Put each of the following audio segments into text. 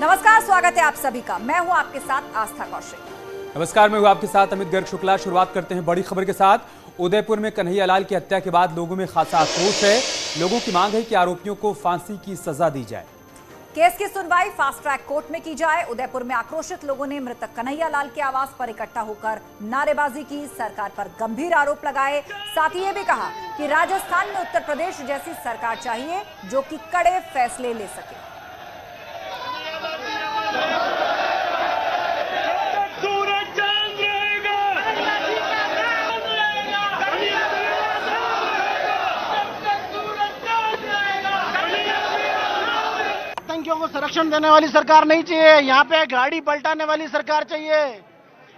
नमस्कार, स्वागत है आप सभी का। मैं हूं आपके साथ आस्था कौशिक। नमस्कार, मैं हूं आपके साथ अमित गर्ग शुक्ला। शुरुआत करते हैं बड़ी खबर के साथ। उदयपुर में कन्हैया लाल की हत्या के बाद लोगों में खासा आक्रोश है। लोगों की मांग है कि आरोपियों को फांसी की सजा दी जाए। केस की सुनवाई फास्ट ट्रैक कोर्ट में की जाए। उदयपुर में आक्रोशित लोगों ने मृतक कन्हैया लाल के आवास पर इकट्ठा होकर नारेबाजी की, सरकार पर गंभीर आरोप लगाए। साथ ही ये भी कहा कि राजस्थान में उत्तर प्रदेश जैसी सरकार चाहिए जो कि कड़े फैसले ले सके। आतंकियों को संरक्षण देने वाली सरकार नहीं चाहिए। यहाँ पे गाड़ी पलटाने वाली सरकार चाहिए।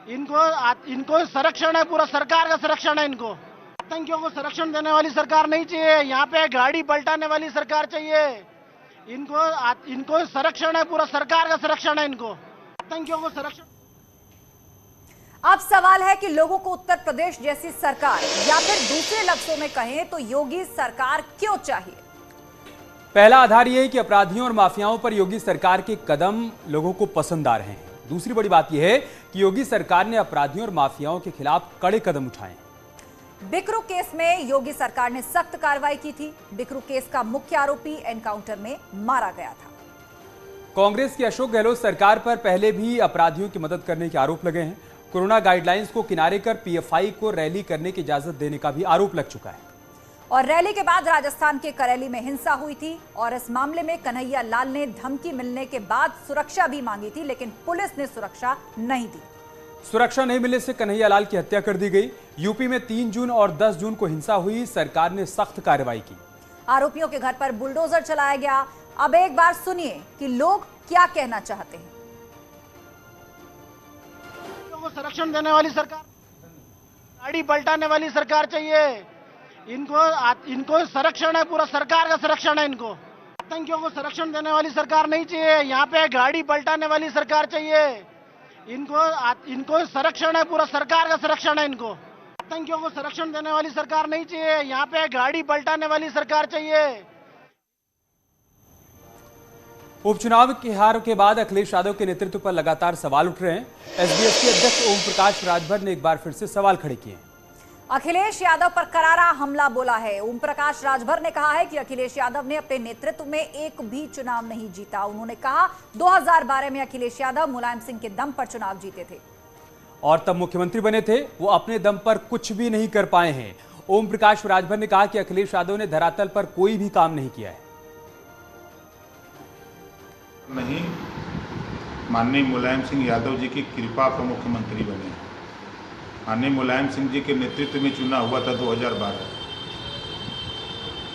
इनको संरक्षण है, पूरा सरकार का संरक्षण है। इनको आतंकियों को संरक्षण देने वाली सरकार नहीं चाहिए। यहाँ पे गाड़ी पलटाने वाली सरकार चाहिए। इनको संरक्षण है, पूरा सरकार का संरक्षण है। इनको आतंकियों को संरक्षण। अब सवाल है कि लोगों को उत्तर प्रदेश जैसी सरकार, या फिर दूसरे लफ्जों में कहें तो योगी सरकार क्यों चाहिए। पहला आधार यह है कि अपराधियों और माफियाओं पर योगी सरकार के कदम लोगों को पसंद आ रहे हैं। दूसरी बड़ी बात यह है कि योगी सरकार ने अपराधियों और माफियाओं के खिलाफ कड़े कदम उठाए। बिकरू केस में योगी सरकार ने सख्त कार्रवाई की थी। बिकरू केस का मुख्य आरोपी एनकाउंटर में मारा गया था। कांग्रेस की अशोक गहलोत सरकार पर पहले भी अपराधियों की मदद करने के आरोप लगे हैं। कोरोना गाइडलाइंस को किनारे कर पीएफआई को रैली करने की इजाजत देने का भी आरोप लग चुका है। और रैली के बाद राजस्थान के करैली में हिंसा हुई थी और इस मामले में कन्हैया लाल ने धमकी मिलने के बाद सुरक्षा भी मांगी थी, लेकिन पुलिस ने सुरक्षा नहीं दी। सुरक्षा नहीं मिलने से कन्हैया लाल की हत्या कर दी गई। यूपी में 3 जून और 10 जून को हिंसा हुई। सरकार ने सख्त कार्रवाई की। आरोपियों के घर पर बुलडोजर चलाया गया। अब एक बार सुनिए कि लोग क्या कहना चाहते हैं। संरक्षण देने वाली सरकार, गाड़ी पलटाने वाली सरकार चाहिए। इनको संरक्षण है, पूरा सरकार का संरक्षण है। इनको आतंकियों को संरक्षण देने वाली सरकार नहीं चाहिए। यहाँ पे गाड़ी पलटाने वाली सरकार चाहिए। इनको संरक्षण है, पूरा सरकार का संरक्षण है। इनको आतंकियों को संरक्षण देने वाली सरकार नहीं चाहिए। यहाँ पे गाड़ी पलटाने वाली सरकार चाहिए। उपचुनाव की हार के बाद अखिलेश यादव के नेतृत्व पर लगातार सवाल उठ रहे हैं। एसडीएफ के अध्यक्ष ओम प्रकाश राजभर ने एक बार फिर से सवाल खड़े किए। अखिलेश यादव पर करारा हमला बोला है। ओम प्रकाश राजभर ने कहा है कि अखिलेश यादव ने अपने नेतृत्व में एक भी चुनाव नहीं जीता। उन्होंने कहा 2012 में अखिलेश यादव मुलायम सिंह के दम पर चुनाव जीते थे और तब मुख्यमंत्री बने थे। वो अपने दम पर कुछ भी नहीं कर पाए हैं। ओम प्रकाश राजभर ने कहा कि अखिलेश यादव ने धरातल पर कोई भी काम नहीं किया है। नहीं, माननीय मुलायम सिंह यादव जी की कृपा पर मुख्यमंत्री बने। माननीय मुलायम सिंह जी के नेतृत्व में चुनाव हुआ था 2012।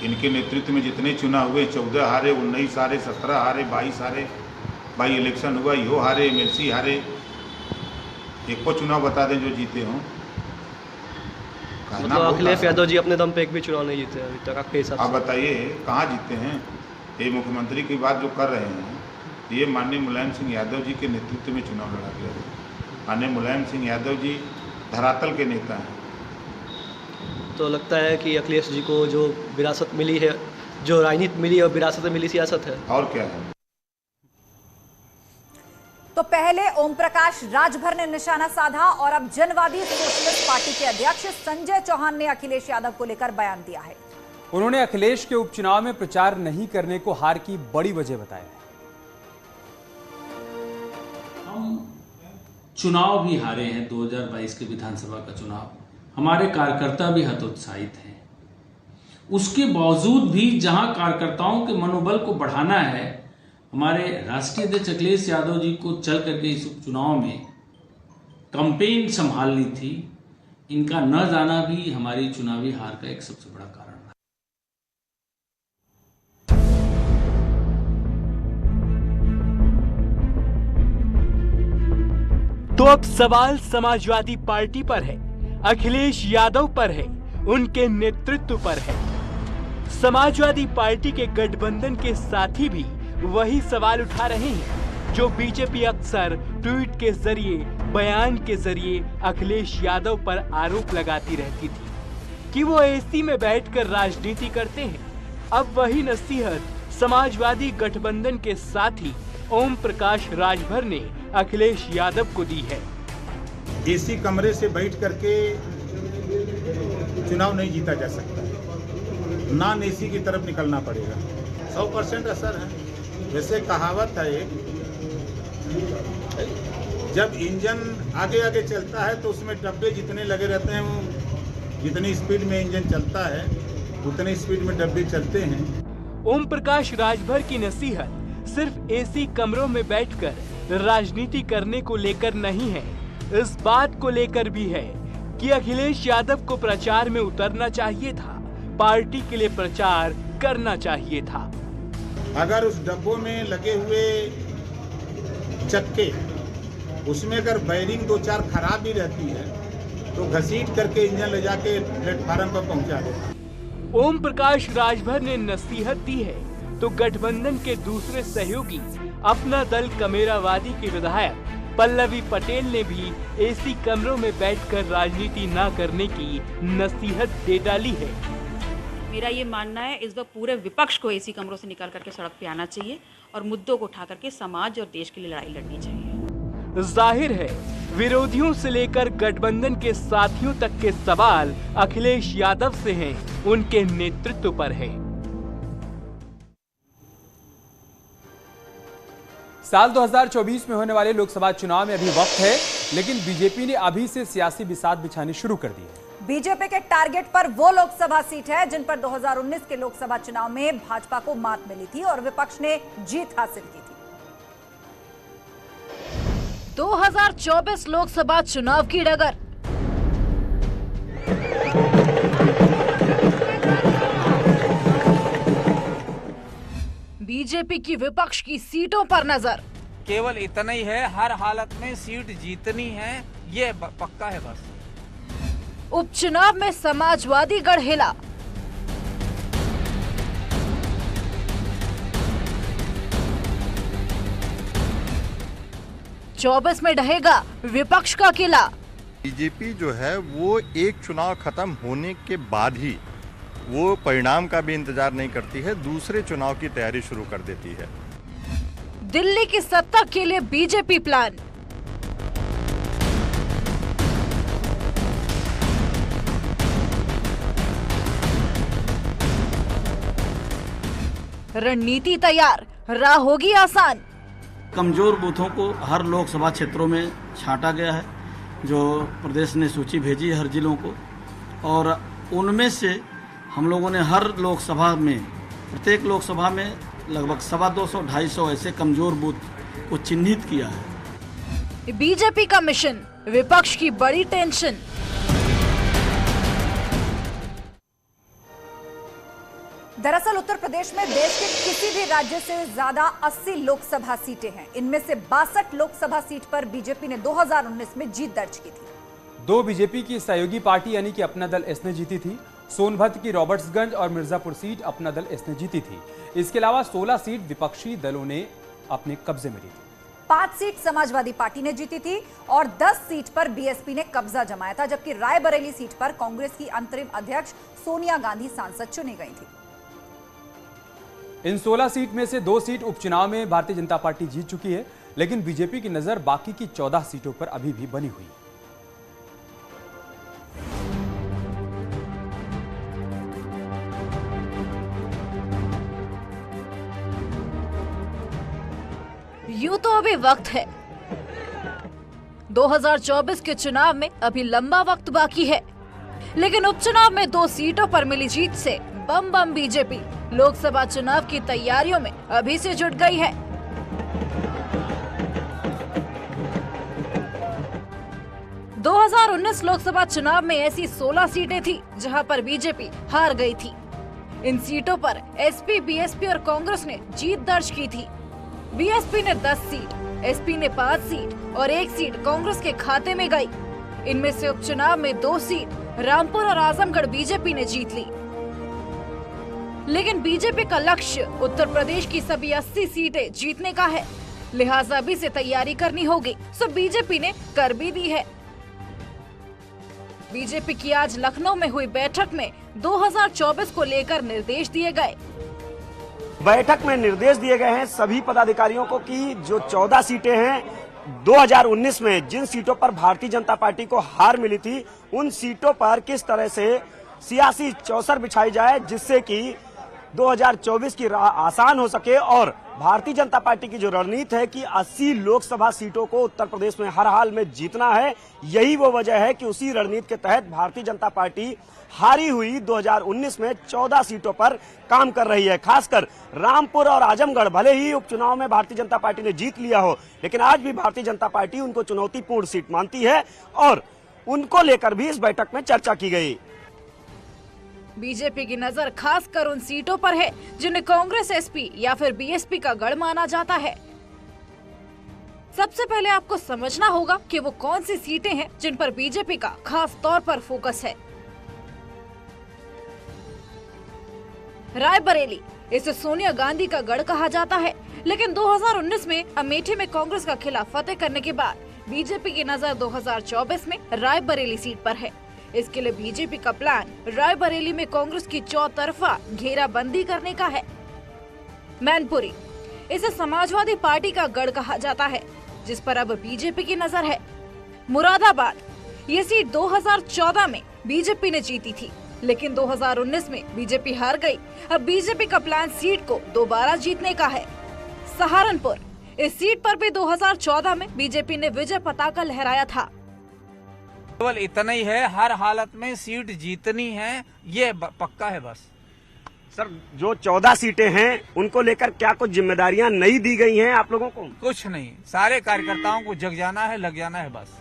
इनके नेतृत्व में जितने चुनाव हुए 14 हारे, 19 हारे, 17 हारे, 22 हारे, बाई इलेक्शन हुआ, यो हारे, एमएलसी हारे। एक को चुनाव बता दें जो जीते हों। मतलब अखिलेश यादव जी अपने दम पे एक भी चुनाव नहीं जीते अभी तक आपके हिसाब से? आप बताइए कहाँ जीते हैं? ये मुख्यमंत्री की बात जो कर रहे हैं, ये माननीय मुलायम सिंह यादव जी के नेतृत्व में चुनाव लड़ा गया था। माननीय मुलायम सिंह यादव जी धरातल के नेता हैं। तो लगता है कि अखिलेश जी को जो विरासत मिली है, जो राजनीति मिली और विरासत मिली सियासत है, और क्या है। तो पहले ओम प्रकाश राजभर ने निशाना साधा और अब जनवादी सोशलिस्ट पार्टी के अध्यक्ष संजय चौहान ने अखिलेश यादव को लेकर बयान दिया है। उन्होंने अखिलेश के उपचुनाव में प्रचार नहीं करने को हार की बड़ी वजह बताया। हम चुनाव भी हारे हैं, 2022 के विधानसभा का चुनाव। हमारे कार्यकर्ता भी हतोत्साहित हैं। उसके बावजूद भी जहां कार्यकर्ताओं के मनोबल को बढ़ाना है, हमारे राष्ट्रीय अध्यक्ष अखिलेश यादव जी को चल करके इस उपचुनाव में कैंपेन संभालनी थी। इनका न जाना भी हमारी चुनावी हार का एक सबसे बड़ा कारण है। तो अब सवाल समाजवादी पार्टी पर है, अखिलेश यादव पर है, उनके नेतृत्व पर है। समाजवादी पार्टी के गठबंधन के साथी भी वही सवाल उठा रहे हैं जो बीजेपी अक्सर ट्वीट के जरिए, बयान के जरिए अखिलेश यादव पर आरोप लगाती रहती थी कि वो एसी में बैठकर राजनीति करते हैं। अब वही नसीहत समाजवादी गठबंधन के साथी ओम प्रकाश राजभर ने अखिलेश यादव को दी है। एसी कमरे से बैठ करके चुनाव नहीं जीता जा सकता, नॉन एसी की तरफ निकलना पड़ेगा। 100% असर है। जैसे कहावत है एक, जब इंजन आगे आगे चलता है तो उसमें डब्बे जितने लगे रहते हैं, वो जितनी स्पीड में इंजन चलता है उतनी स्पीड में डब्बे चलते हैं। ओम प्रकाश राजभर की नसीहत सिर्फ एसी कमरों में बैठकर राजनीति करने को लेकर नहीं है, इस बात को लेकर भी है कि अखिलेश यादव को प्रचार में उतरना चाहिए था, पार्टी के लिए प्रचार करना चाहिए था। अगर उस डब्बों में लगे हुए चक्के, उसमें अगर बैरिंग 2-4 खराब भी रहती है तो घसीट करके इंजन ले जाके प्लेटफार्म पर पहुंचा देता। ओम प्रकाश राजभर ने नसीहत दी है तो गठबंधन के दूसरे सहयोगी अपना दल कमेरावादी के विधायक पल्लवी पटेल ने भी एसी कमरों में बैठकर राजनीति न करने की नसीहत दे डाली है। मेरा ये मानना है इस बार पूरे विपक्ष को एसी कमरों से निकाल करके सड़क पे आना चाहिए और मुद्दों को उठा करके समाज और देश के लिए लड़ाई लड़नी चाहिए। जाहिर है विरोधियों से लेकर गठबंधन के साथियों तक के सवाल अखिलेश यादव से हैं, उनके नेतृत्व पर है। साल 2024 में होने वाले लोकसभा चुनाव में अभी वक्त है, लेकिन बीजेपी ने अभी से सियासी बिसात बिछानी शुरू कर दी है। बीजेपी के टारगेट पर वो लोकसभा सीट है जिन पर 2019 के लोकसभा चुनाव में भाजपा को मात मिली थी और विपक्ष ने जीत हासिल की थी। 2024 लोकसभा चुनाव की डगर। बीजेपी की विपक्ष की सीटों पर नजर। केवल इतना ही है, हर हालत में सीट जीतनी है, ये पक्का है बस। उपचुनाव में समाजवादी गढ़ हिला। चौबीस में ढहेगा विपक्ष का किला। बीजेपी जो है वो एक चुनाव खत्म होने के बाद ही वो परिणाम का भी इंतजार नहीं करती है, दूसरे चुनाव की तैयारी शुरू कर देती है। दिल्ली की सत्ता के लिए बीजेपी प्लान। रणनीति तैयार, राह होगी आसान। कमजोर बूथों को हर लोकसभा क्षेत्रों में छांटा गया है, जो प्रदेश ने सूची भेजी है हर जिलों को, और उनमें से हम लोगों ने हर लोकसभा में, प्रत्येक लोकसभा में लगभग 250-250 ऐसे कमजोर बूथ को चिन्हित किया है। बीजेपी का मिशन, विपक्ष की बड़ी टेंशन। दरअसल उत्तर प्रदेश में देश के किसी भी राज्य से ज्यादा 80 लोकसभा सीटें हैं। इनमें से 62 लोकसभा सीट पर बीजेपी ने 2019 में जीत दर्ज की थी। 2 बीजेपी की सहयोगी पार्टी यानी कि अपना दल एस ने जीती थी। सोनभद्र की रॉबर्ट्सगंज और मिर्जापुर सीट अपना दल एस ने जीती थी। इसके अलावा 16 सीट विपक्षी दलों ने अपने कब्जे में ली थी। 5 सीट समाजवादी पार्टी ने जीती थी और 10 सीट पर बीएसपी ने कब्जा जमाया था, जबकि रायबरेली सीट पर कांग्रेस की अंतरिम अध्यक्ष सोनिया गांधी सांसद चुनी गई थी। इन 16 सीट में से 2 सीट उपचुनाव में भारतीय जनता पार्टी जीत चुकी है, लेकिन बीजेपी की नजर बाकी की 14 सीटों पर अभी भी बनी हुई है। यूं तो अभी वक्त है, 2024 के चुनाव में अभी लंबा वक्त बाकी है, लेकिन उपचुनाव में 2 सीटों पर मिली जीत से बम बम बीजेपी लोकसभा चुनाव की तैयारियों में अभी से जुट गई है। – 2019 लोकसभा चुनाव में ऐसी 16 सीटें थी जहां पर बीजेपी हार गई थी। इन सीटों पर एसपी, बीएसपी और कांग्रेस ने जीत दर्ज की थी। बीएसपी ने 10 सीट, एसपी ने 5 सीट और 1 सीट कांग्रेस के खाते में गई। इनमें से उपचुनाव में 2 सीट रामपुर और आजमगढ़ बीजेपी ने जीत ली, लेकिन बीजेपी का लक्ष्य उत्तर प्रदेश की सभी 80 सीटें जीतने का है, लिहाजा अभी से तैयारी करनी होगी। सो बीजेपी ने कर भी दी है। बीजेपी की आज लखनऊ में हुई बैठक में 2024 को लेकर निर्देश दिए गए। बैठक में निर्देश दिए गए हैं सभी पदाधिकारियों को कि जो 14 सीटें हैं 2019 में जिन सीटों पर भारतीय जनता पार्टी को हार मिली थी, उन सीटों पर किस तरह से सियासी चौसर बिछाई जाए जिससे कि 2024 की राह आसान हो सके। और भारतीय जनता पार्टी की जो रणनीति है कि 80 लोकसभा सीटों को उत्तर प्रदेश में हर हाल में जीतना है, यही वो वजह है कि उसी रणनीति के तहत भारतीय जनता पार्टी हारी हुई 2019 में 14 सीटों पर काम कर रही है। खासकर रामपुर और आजमगढ़ भले ही उपचुनाव में भारतीय जनता पार्टी ने जीत लिया हो, लेकिन आज भी भारतीय जनता पार्टी उनको चुनौतीपूर्ण सीट मानती है और उनको लेकर भी इस बैठक में चर्चा की गई। बीजेपी की नजर खासकर उन सीटों पर है जिन्हें कांग्रेस एसपी या फिर बीएसपी का गढ़ माना जाता है। सबसे पहले आपको समझना होगा कि वो कौन सी सीटें हैं जिन पर बीजेपी का खास तौर पर फोकस है। रायबरेली, इसे सोनिया गांधी का गढ़ कहा जाता है, लेकिन 2019 में अमेठी में कांग्रेस का किला फतेह करने के बाद बीजेपी की नजर 2024 में रायबरेली सीट पर है। इसके लिए बीजेपी का प्लान रायबरेली में कांग्रेस की चौतरफा घेराबंदी करने का है। मैनपुरी, इसे समाजवादी पार्टी का गढ़ कहा जाता है, जिस पर अब बीजेपी की नजर है। मुरादाबाद, ये सीट 2014 में बीजेपी ने जीती थी, लेकिन 2019 में बीजेपी हार गई। अब बीजेपी का प्लान सीट को दोबारा जीतने का है। सहारनपुर, इस सीट पर भी 2014 में बीजेपी ने विजय पताका लहराया था। केवल इतना ही है, हर हालत में सीट जीतनी है, ये पक्का है बस। सर, जो 14 सीटें हैं उनको लेकर क्या कुछ जिम्मेदारियां नहीं दी गई हैं आप लोगों को? कुछ नहीं, सारे कार्यकर्ताओं को जग जाना है, लग जाना है बस।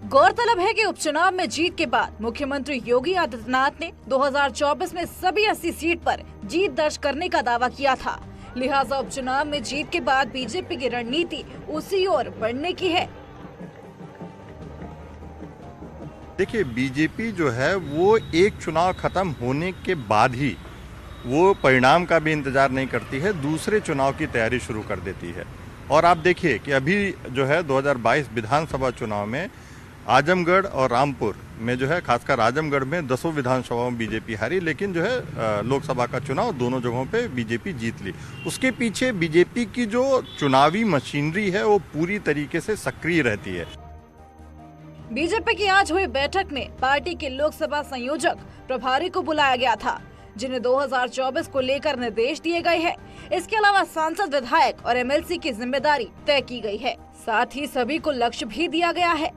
गौरतलब है कि उपचुनाव में जीत के बाद मुख्यमंत्री योगी आदित्यनाथ ने 2024 में सभी 80 सीट पर जीत दर्ज करने का दावा किया था। लिहाजा उपचुनाव में जीत के बाद बीजेपी की रणनीति उसी ओर बढ़ने की है। देखिए, बीजेपी जो है वो एक चुनाव खत्म होने के बाद ही वो परिणाम का भी इंतजार नहीं करती है, दूसरे चुनाव की तैयारी शुरू कर देती है। और आप देखिए कि अभी जो है 2022 विधानसभा चुनाव में आजमगढ़ और रामपुर में जो है, खासकर आजमगढ़ में 10 विधानसभाओं में बीजेपी हारी, लेकिन जो है लोकसभा का चुनाव दोनों जगहों पे बीजेपी जीत ली। उसके पीछे बीजेपी की जो चुनावी मशीनरी है वो पूरी तरीके से सक्रिय रहती है। बीजेपी की आज हुई बैठक में पार्टी के लोकसभा संयोजक प्रभारी को बुलाया गया था, जिन्हें 2024 को लेकर निर्देश दिए गए हैं। इसके अलावा सांसद, विधायक और एमएलसी की जिम्मेदारी तय की गई है। साथ ही सभी को लक्ष्य भी दिया गया है।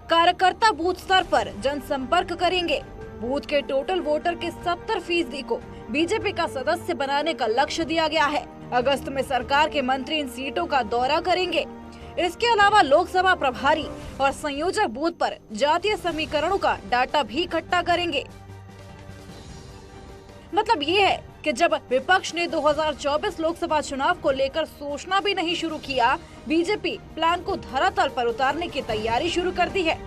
कार्यकर्ता बूथ स्तर पर जनसंपर्क करेंगे। बूथ के टोटल वोटर के 70% को बीजेपी का सदस्य बनाने का लक्ष्य दिया गया है। अगस्त में सरकार के मंत्री इन सीटों का दौरा करेंगे। इसके अलावा लोकसभा प्रभारी और संयोजक बूथ पर जातीय समीकरणों का डाटा भी इकट्ठा करेंगे। मतलब ये है कि जब विपक्ष ने 2024 लोकसभा चुनाव को लेकर सोचना भी नहीं शुरू किया, बीजेपी प्लान को धरातल पर उतारने की तैयारी शुरू कर दी है।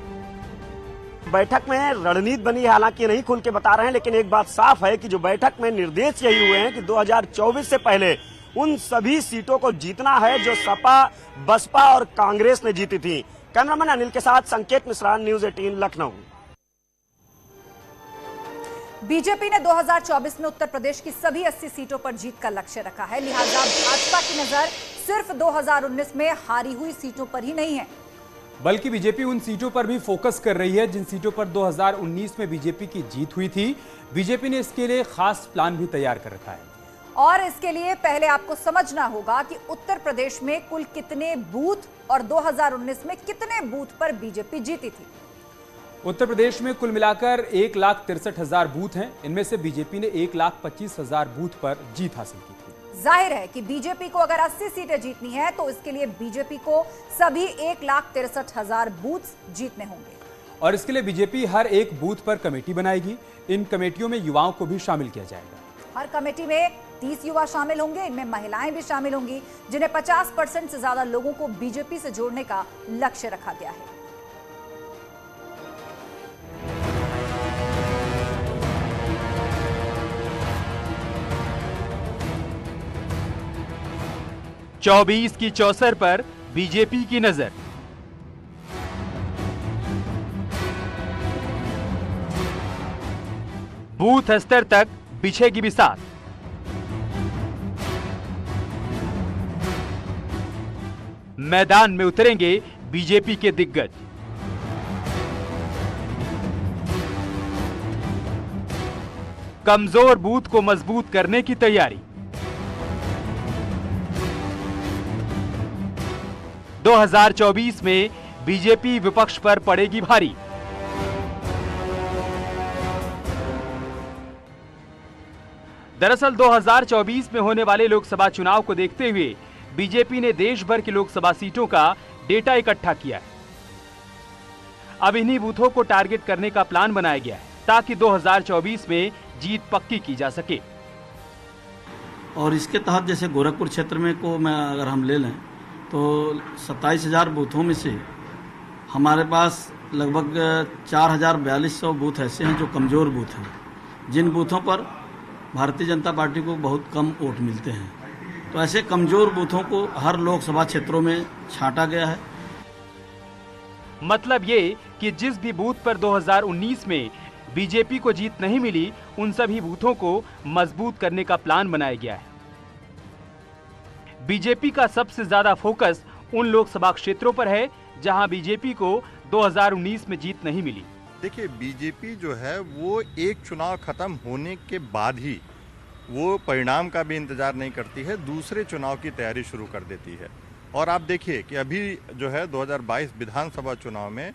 बैठक में रणनीति बनी है, हालांकि नहीं खुल के बता रहे हैं, लेकिन एक बात साफ है कि जो बैठक में निर्देश यही हुए हैं कि 2024 से पहले उन सभी सीटों को जीतना है जो सपा, बसपा और कांग्रेस ने जीती थी। कैमरामैन अनिल के साथ संकेत मिश्रा, न्यूज़ 18 लखनऊ। बीजेपी ने 2024 में उत्तर प्रदेश की सभी 80 सीटों पर जीत का लक्ष्य रखा है। लिहाजा भाजपा की नजर सिर्फ 2019 में हारी हुई सीटों पर ही नहीं है, बल्कि बीजेपी उन सीटों पर भी फोकस कर रही है जिन सीटों पर 2019 में बीजेपी की जीत हुई थी। बीजेपी ने इसके लिए खास प्लान भी तैयार कर रखा है। और इसके लिए पहले आपको समझना होगा कि उत्तर प्रदेश में कुल कितने बूथ और 2019 में कितने बूथ पर बीजेपी जीती थी। उत्तर प्रदेश में कुल मिलाकर 1,63,000 बूथ हैं। इनमें से बीजेपी ने 1,25,000 बूथ पर जीत हासिल की थी। जाहिर है कि बीजेपी को अगर 80 सीटें जीतनी है तो इसके लिए बीजेपी को सभी 1,63,000 बूथ जीतने होंगे। और इसके लिए बीजेपी हर एक बूथ पर कमेटी बनाएगी। इन कमेटियों में युवाओं को भी शामिल किया जाएगा। हर कमेटी में 30 युवा शामिल होंगे। इनमें महिलाएं भी शामिल होंगी, जिन्हें 50% से ज्यादा लोगों को बीजेपी से जोड़ने का लक्ष्य रखा गया है। चौबीस की चौसर पर बीजेपी की नजर। बूथ स्तर तक बिछेगी बिसात। मैदान में उतरेंगे बीजेपी के दिग्गज। कमजोर बूथ को मजबूत करने की तैयारी। 2024 में बीजेपी विपक्ष पर पड़ेगी भारी। दरअसल 2024 में होने वाले लोकसभा चुनाव को देखते हुए बीजेपी ने देश भर की लोकसभा सीटों का डेटा इकट्ठा किया है। अब इन्हीं बूथों को टारगेट करने का प्लान बनाया गया है ताकि 2024 में जीत पक्की की जा सके। और इसके तहत जैसे गोरखपुर क्षेत्र में को मैं अगर हम ले लें तो 27,000 बूथों में से हमारे पास लगभग 4,4200 बूथ ऐसे हैं जो कमज़ोर बूथ हैं, जिन बूथों पर भारतीय जनता पार्टी को बहुत कम वोट मिलते हैं। तो ऐसे कमज़ोर बूथों को हर लोकसभा क्षेत्रों में छांटा गया है। मतलब ये कि जिस भी बूथ पर 2019 में बीजेपी को जीत नहीं मिली, उन सभी बूथों को मजबूत करने का प्लान बनाया गया है। बीजेपी का सबसे ज्यादा फोकस उन लोकसभा क्षेत्रों पर है जहां बीजेपी को 2019 में जीत नहीं मिली। देखिए, बीजेपी जो है वो एक चुनाव खत्म होने के बाद ही वो परिणाम का भी इंतजार नहीं करती है, दूसरे चुनाव की तैयारी शुरू कर देती है। और आप देखिए कि अभी जो है 2022 विधानसभा चुनाव में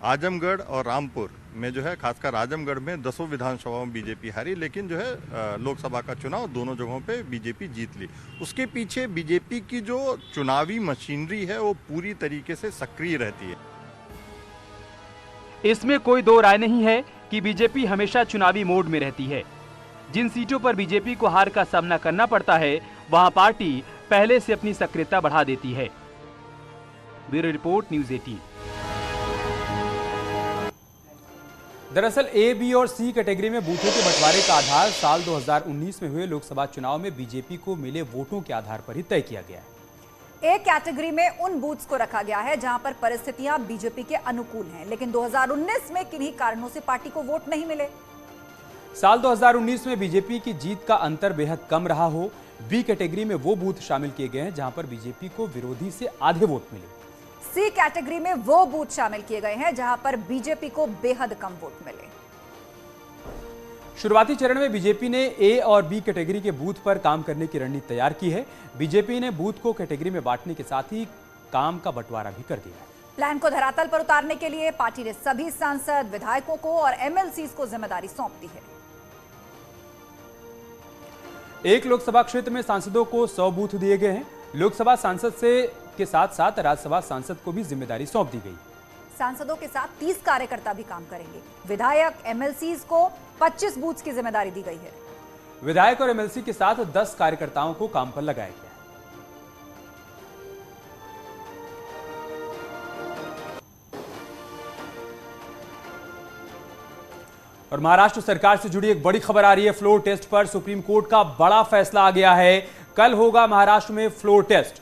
आजमगढ़ और रामपुर में जो है, खासकर आजमगढ़ में 10 विधानसभाओं में बीजेपी हारी, लेकिन जो है लोकसभा का चुनाव दोनों जगहों पे बीजेपी जीत ली। उसके पीछे बीजेपी की जो चुनावी मशीनरी है वो पूरी तरीके से सक्रिय रहती है। इसमें कोई दो राय नहीं है कि बीजेपी हमेशा चुनावी मोड में रहती है। जिन सीटों पर बीजेपी को हार का सामना करना पड़ता है वहां पार्टी पहले से अपनी सक्रियता बढ़ा देती है। Bureau report, news 18। दरअसल ए, बी और सी कैटेगरी में बूथों के बंटवारे का आधार साल 2019 में हुए लोकसभा चुनाव में बीजेपी को मिले वोटों के आधार पर ही तय किया गया है। ए कैटेगरी में उन बूथ्स को रखा गया है जहां पर परिस्थितियां बीजेपी के अनुकूल हैं, लेकिन 2019 में किन्हीं कारणों से पार्टी को वोट नहीं मिले। साल 2019 में बीजेपी की जीत का अंतर बेहद कम रहा हो। बी कैटेगरी में वो बूथ शामिल किए गए हैं जहां पर बीजेपी को विरोधी से आधे वोट मिले। सी कैटेगरी में वो बूथ शामिल किए गए हैं जहां पर बीजेपी को बेहद कम वोट मिले। शुरुआती चरण में बीजेपी ने ए और बी कैटेगरी के बूथ पर काम करने की रणनीति तैयार की है। बीजेपी ने बूथ को कैटेगरी में बांटने के साथ ही काम का बंटवारा भी कर दिया है। प्लान को धरातल पर उतारने के लिए पार्टी ने सभी सांसद, विधायकों को और एमएलसीज को जिम्मेदारी सौंप दी है। एक लोकसभा क्षेत्र में सांसदों को 100 बूथ दिए गए हैं। लोकसभा सांसद के साथ साथ राज्यसभा सांसद को भी जिम्मेदारी सौंप दी गई। सांसदों के साथ 30 कार्यकर्ता भी काम करेंगे। विधायक, एमएलसीज को 25 बूथ की जिम्मेदारी दी गई है। विधायक और एमएलसी के साथ 10 कार्यकर्ताओं को काम पर लगाया गया है। और महाराष्ट्र सरकार से जुड़ी एक बड़ी खबर आ रही है। फ्लोर टेस्ट पर सुप्रीम कोर्ट का बड़ा फैसला आ गया है। कल होगा महाराष्ट्र में फ्लोर टेस्ट।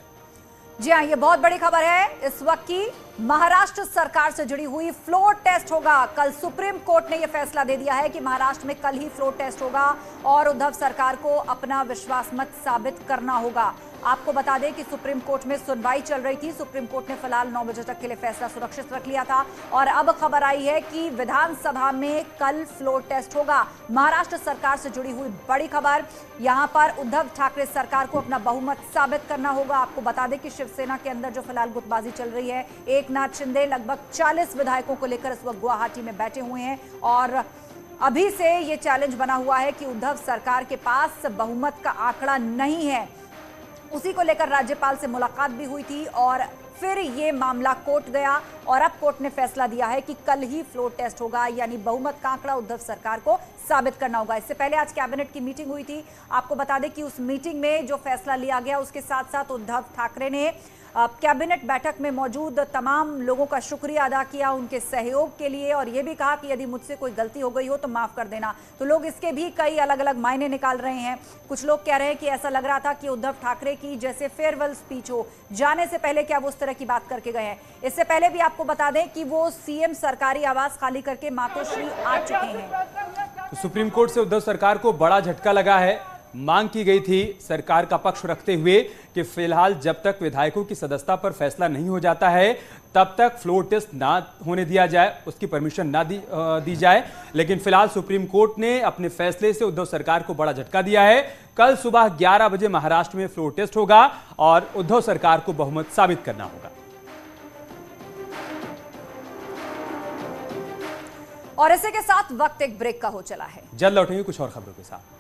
जी हां, ये बहुत बड़ी खबर है इस वक्त की। महाराष्ट्र सरकार से जुड़ी हुई फ्लोर टेस्ट होगा। कल सुप्रीम कोर्ट ने यह फैसला दे दिया है कि महाराष्ट्र में कल ही फ्लोर टेस्ट होगा और उद्धव सरकार को अपना विश्वास मत साबित करना होगा। आपको बता दें कि सुप्रीम कोर्ट में सुनवाई चल रही थी। सुप्रीम कोर्ट ने फिलहाल 9 बजे तक के लिए फैसला सुरक्षित रख लिया था और अब खबर आई है कि विधानसभा में कल फ्लोर टेस्ट होगा। महाराष्ट्र सरकार से जुड़ी हुई बड़ी खबर। यहां पर उद्धव ठाकरे सरकार को अपना बहुमत साबित करना होगा। आपको बता दें कि शिवसेना के अंदर जो फिलहाल गुटबाजी चल रही है, एकनाथ शिंदे लगभग 40 विधायकों को लेकर इस वक्त गुवाहाटी में बैठे हुए हैं और अभी से ये चैलेंज बना हुआ है कि उद्धव सरकार के पास बहुमत का आंकड़ा नहीं है। उसी को लेकर राज्यपाल से मुलाकात भी हुई थी और फिर ये मामला कोर्ट गया और अब कोर्ट ने फैसला दिया है कि कल ही फ्लोर टेस्ट होगा, यानी बहुमत का आंकड़ा उद्धव सरकार को साबित करना होगा। इससे पहले आज कैबिनेट की मीटिंग हुई थी। आपको बता दें कि उस मीटिंग में जो फैसला लिया गया उसके साथ साथ उद्धव ठाकरे ने कैबिनेट बैठक में मौजूद तमाम लोगों का शुक्रिया अदा किया उनके सहयोग के लिए और यह भी कहा कि यदि मुझसे कोई गलती हो गई हो तो माफ कर देना। तो लोग इसके भी कई अलग अलग मायने निकाल रहे हैं। कुछ लोग कह रहे हैं कि ऐसा लग रहा था कि उद्धव ठाकरे की जैसे फेयरवेल स्पीच हो, जाने से पहले क्या वो उस तरह की बात करके गए हैं। इससे पहले भी आपको बता दें कि वो सीएम सरकारी आवास खाली करके मातोश्री आ चुके हैं। तो सुप्रीम कोर्ट से उद्धव सरकार को बड़ा झटका लगा है। मांग की गई थी सरकार का पक्ष रखते हुए कि फिलहाल जब तक विधायकों की सदस्यता पर फैसला नहीं हो जाता है तब तक फ्लोर टेस्ट ना होने दिया जाए, उसकी परमिशन ना दी जाए। लेकिन फिलहाल सुप्रीम कोर्ट ने अपने फैसले से उद्धव सरकार को बड़ा झटका दिया है। कल सुबह 11 बजे महाराष्ट्र में फ्लोर टेस्ट होगा और उद्धव सरकार को बहुमत साबित करना होगा। और इसी के साथ वक्त एक ब्रेक का हो चला है। जल्द लौटेंगे कुछ और खबरों के साथ।